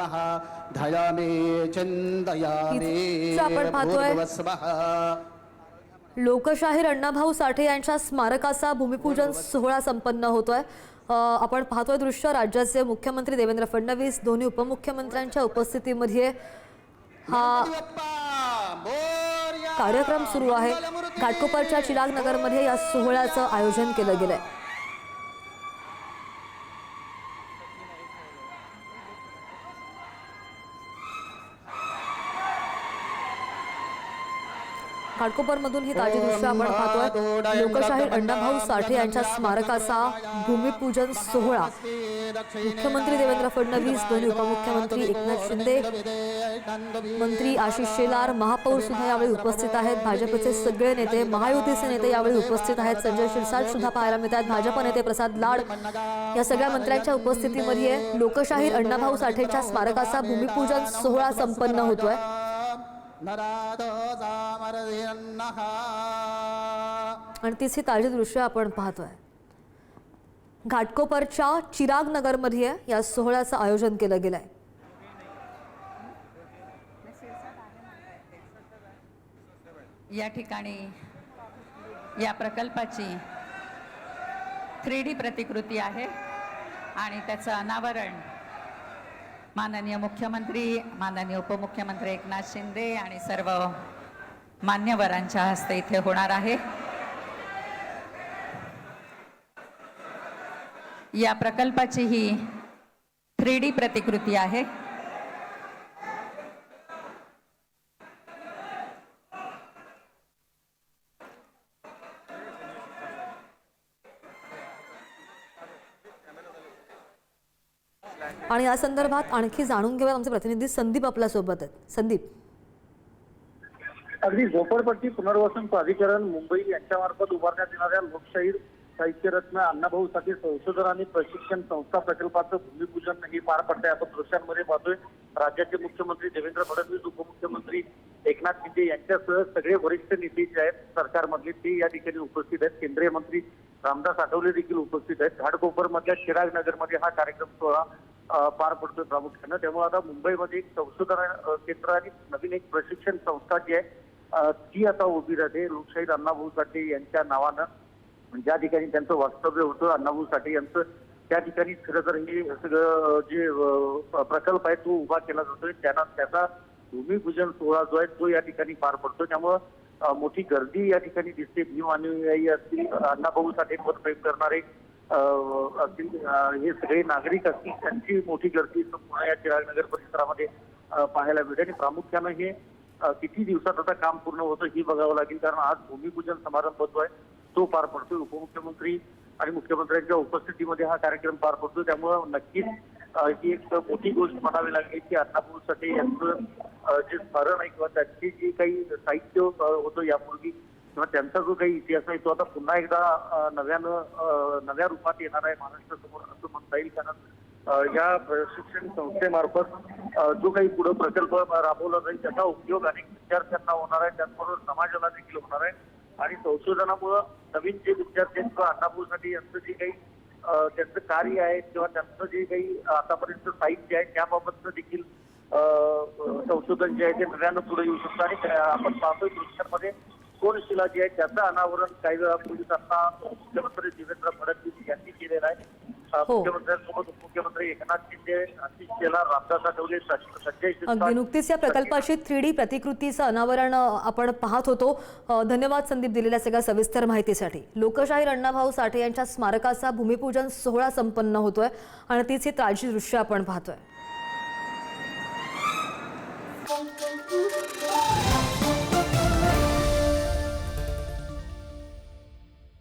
नमः ध्यायामि चिन्तयामि आपण पाहतोय भूर्भुवस्वः। लोकशाहीर अण्णाभाऊ साठे यांच्या स्मारकाचा भूमिपूजन सोहळा संपन्न होतोय। आपण पाहतोय दृश्य, राज्याचे मुख्यमंत्री देवेंद्र फडणवीस, दोन्ही उपमुख्यमंत्र्यांच्या उपस्थितीमध्ये हा कार्यक्रम सुरू आहे। घाटकोपरच्या चिराग नगरमध्ये या सोहळ्याचं आयोजन केलं गेलंय। घाटकोपरमधून ही ताजी दृश्य आपण पाहतोय। लोकशाहीर अण्णाभाऊ साठे यांच्या स्मारकाचा भूमिपूजन सोहळा मुख्यमंत्री देवेंद्र फडणवीस, दोन्ही उपमुख्यमंत्री एकनाथ शिंदे, मंत्री आशिष शेलार, महापौर सुद्धा यावेळी उपस्थित आहेत। भाजपचे सगळे नेते, महायुतीचे नेते यावेळी उपस्थित आहेत। संजय शिरसाट सुद्धा पाहायला मिळतात। भाजप नेते प्रसाद लाड या सगळ्या मंत्र्यांच्या उपस्थितीमध्ये लोकशाहीर अण्णाभाऊ साठेच्या स्मारकाचा भूमिपूजन सोहळा संपन्न होतोय। आणि तीच ही ताजी दृश्य आपण पाहतोय। घाटकोपरच्या चिराग नगरमध्ये या सोहळ्याचं आयोजन केलं गेलंय। या ठिकाणी या प्रकल्पाची 3D प्रतिकृती आहे आणि त्याचं अनावरण माननीय मुख्यमंत्री, माननीय उपमुख्यमंत्री एकनाथ शिंदे आणि सर्व मान्यवरांच्या हस्ते इथे होणार आहे। या प्रकल्पाची ही 3D प्रतिकृती आहे। आणि या संदर्भात आणखी जाणून घेऊया, आमचे प्रतिनिधी संदीप आपल्या सोबत आहेत। संदीप, अगदी झोपडपट्टी पुनर्वसन प्राधिकरण मुंबई यांच्यामार्फत उभारण्यात येणाऱ्या लोकशाहीर साहित्यरत्न अण्णाभाऊ साठे संशोधन आणि प्रशिक्षण संस्था प्रकल्पाचं भूमिपूजन हे पार पडतंय। आपण दृश्यांमध्ये पाहतोय राज्याचे मुख्यमंत्री देवेंद्र फडणवीस, उपमुख्यमंत्री एकनाथ शिंदे यांच्यासह सगळे वरिष्ठ नेते जे आहेत सरकारमधले ते या ठिकाणी उपस्थित आहेत। केंद्रीय मंत्री रामदास आठवले देखील उपस्थित आहेत। घाटकोपर मधल्या चिराग नगरमध्ये हा कार्यक्रम सोहळा पार पडतोय प्रामुख्यानं। त्यामुळे आता मुंबईमध्ये एक संशोधन केंद्र आणि नवीन एक प्रशिक्षण संस्था जी आहे ती आता उभी राहते लोकशाहीर अण्णाभाऊ साठे यांच्या नावानं। ज्या ठिकाणी त्यांचं वास्तव्य होतं अण्णाभाऊ साठे यांचं, त्या ठिकाणी खरं तर हे सगळं जे प्रकल्प आहे तो उभा केला जातोय। त्याचा भूमिपूजन सोहळा जो आहे तो या ठिकाणी पार पडतो। त्यामुळं मोठी गर्दी या ठिकाणी दिसते। भीम अनुयायी असतील, अण्णाभाऊ साठेंवर प्रेम करणारे असतील, हे सगळे नागरिक असतील, त्यांची मोठी गर्दी पुणे या चिरागनगर परिसरामध्ये पाहायला मिळते। आणि प्रामुख्यानं हे किती दिवसात आता काम पूर्ण होतं ही बघावं लागेल, कारण आज भूमिपूजन समारंभ जो आहे तो पार पडतोय। उपमुख्यमंत्री आणि मुख्यमंत्र्यांच्या उपस्थितीमध्ये हा कार्यक्रम पार पडतो। त्यामुळं नक्कीच ही एक मोठी गोष्ट म्हणावी लागेल की अण्णाभाऊ साठे यांचं जे स्मरण आहे किंवा त्यांचे जे काही साहित्य होतं यापूर्वी किंवा त्यांचा जो काही इतिहास आहे तो आता पुन्हा एकदा नव्या रूपात येणार आहे महाराष्ट्रासमोर असं म्हणता येईल। कारण या प्रशिक्षण संस्थेमार्फत जो काही पुढे प्रकल्प राबवला जाईल त्याचा उपयोग अनेक विद्यार्थ्यांना होणार आहे, त्याचबरोबर समाजाला देखील होणार आहे। आणि संशोधनामुळं नवीन जे विद्यार्थी आहेत किंवा अण्णाभाऊ साठे यांचं जे काही त्यांचं कार्य आहे किंवा त्यांचं जे काही आतापर्यंत साहित्य आहे त्याबाबतचं देखील संशोधन जे आहे ते नव्यानं पुढे येऊ शकतं। आणि आपण पाहतोय दृश्यांमध्ये कोनशिला जी आहे त्याचं अनावरण काही वेळापूर्वी आता मुख्यमंत्री देवेंद्र फडणवीस यांनी केलेलं आहे। मुख्यमंत्र्यांसोबत उपमुख्यमंत्री एकनाथ शिंदे, आशिष शेलार, रामदास आठवले, संजय शिरसाट। नुकतीच या प्रकल्पाची 3D प्रतिकृतीचं अनावरण आपण पाहत होतो। धन्यवाद संदीप दिलेल्या सगळ्या सविस्तर माहितीसाठी। लोकशाहीर अण्णाभाऊ साठे यांच्या स्मारकाचा भूमिपूजन सोहळा संपन्न होतोय आणि तीच ही ताजी दृश्य आपण पाहतोय।